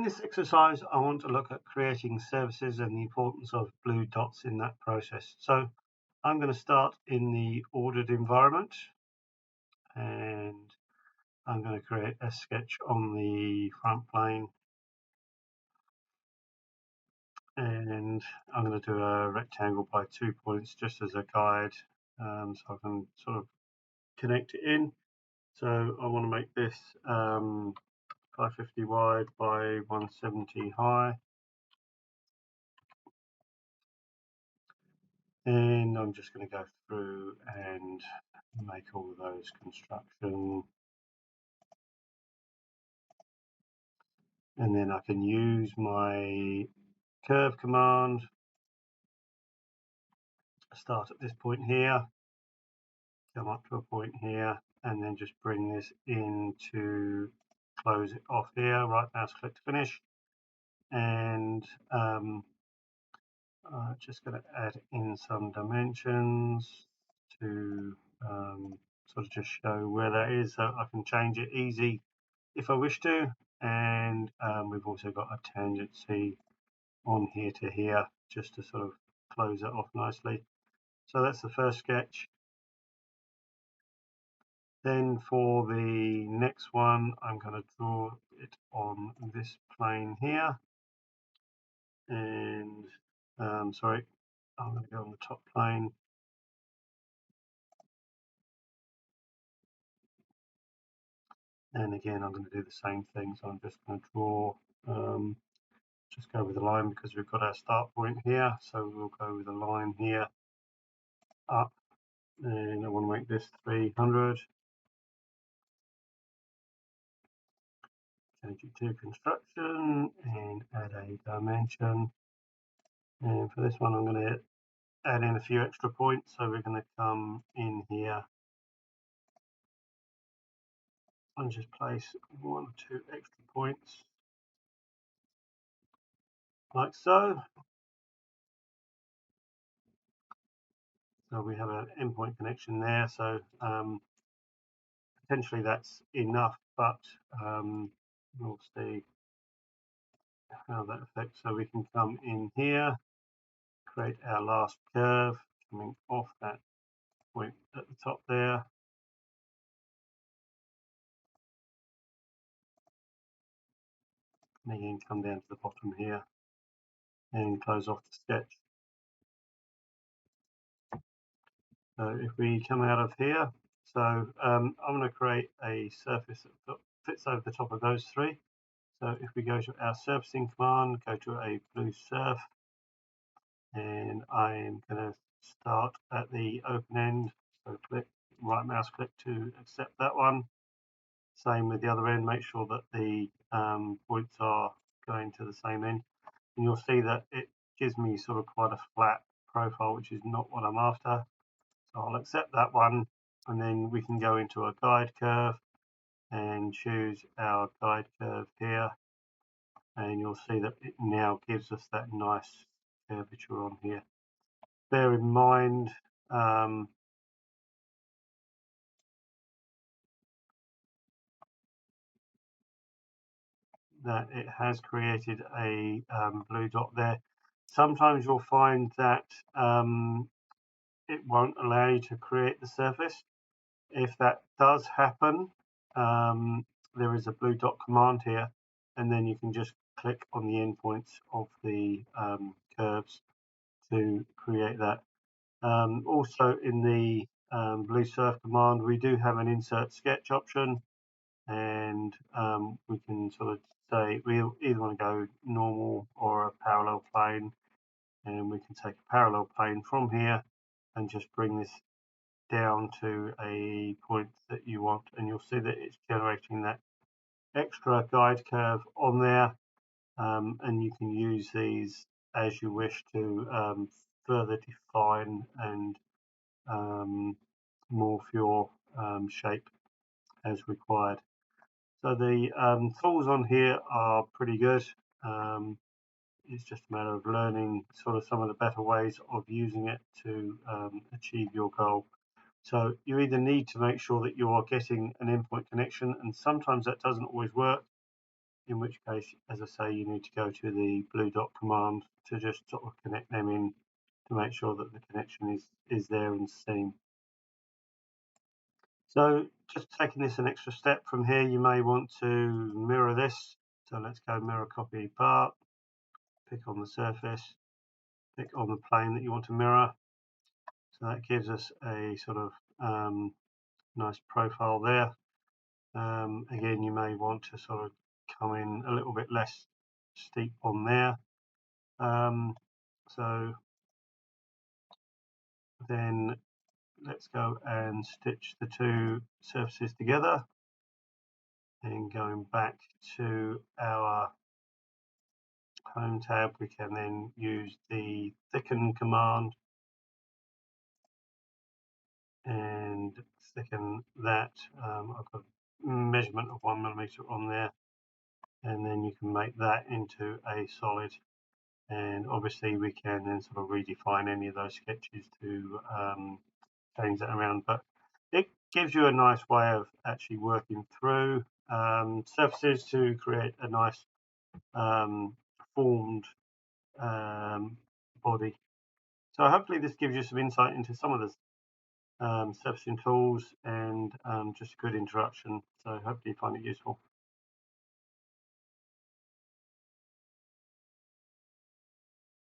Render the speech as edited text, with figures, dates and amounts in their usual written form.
this exercise, I want to look at creating services and the importance of blue dots in that process. So I'm going to start in the ordered environment, and I'm going to create a sketch on the front plane, and I'm going to do a rectangle by 2 points just as a guide, so I can sort of connect it in. So I want to make this 550 wide by 170 high. And I'm just going to go through and make all of those construction. And then I can use my curve command, start at this point here, come up to a point here, and then just bring this in to close it off here. Right mouse click to finish. And just going to add in some dimensions to sort of just show where that is, so I can change it easy if I wish to. And we've also got a tangency on here to here just to sort of close it off nicely. So that's the first sketch. Then for the next one, I'm going to draw it on this plane here. And sorry, I'm going to go on the top plane. And again, I'm going to do the same thing. So I'm just going to draw, just go with the line because we've got our start point here. So we'll go with a line here up, and I want to make this 300. Change it to construction and add a dimension. And for this one, I'm going to add in a few extra points. So we're going to come in here and just place 1 or 2 extra points like so. So we have an endpoint connection there. So potentially that's enough, but we'll see how that affects. So we can come in here, create our last curve coming off that point at the top there. And again, come down to the bottom here and close off the sketch. So if we come out of here, so I'm going to create a surface that fits over the top of those three. So if we go to our surfacing command, go to a Bluesurf, and I am going to start at the open end. So click right mouse click to accept that one. Same with the other end, make sure that the points are going to the same end. And you'll see that it gives me sort of quite a flat profile, which is not what I'm after. So I'll accept that one, and then we can go into a guide curve and choose our guide curve here. And you'll see that it now gives us that nice curvature on here. Bear in mind that it has created a blue dot there. Sometimes you'll find that it won't allow you to create the surface. If that does happen, there is a blue dot command here, and then you can just click on the endpoints of the curves to create that. Also in the Bluesurf command, we do have an insert sketch option, and we can sort of say we either want to go normal or a parallel plane, and we can take a parallel plane from here and just bring this down to a point that you want, and you'll see that it's generating that extra guide curve on there, and you can use these as you wish to further define and morph your shape as required. So the tools on here are pretty good. It's just a matter of learning sort of some of the better ways of using it to achieve your goal. So you either need to make sure that you are getting an endpoint connection, and sometimes that doesn't always work. in which case, as I say, you need to go to the blue dot command to just sort of connect them in to make sure that the connection is there and seen. So just taking this an extra step from here, you may want to mirror this. So let's go mirror copy part, pick on the surface, pick on the plane that you want to mirror. So that gives us a sort of nice profile there. Again, you may want to sort of come in a little bit less steep on there. So then let's go and stitch the two surfaces together. And going back to our home tab, we can then use the thicken command and thicken that. I've got a measurement of 1mm on there, and then you can make that into a solid. And obviously we can then sort of redefine any of those sketches to change that around, but it gives you a nice way of actually working through surfaces to create a nice formed body. So hopefully this gives you some insight into some of the surfacing tools and just a good introduction. So hopefully you find it useful.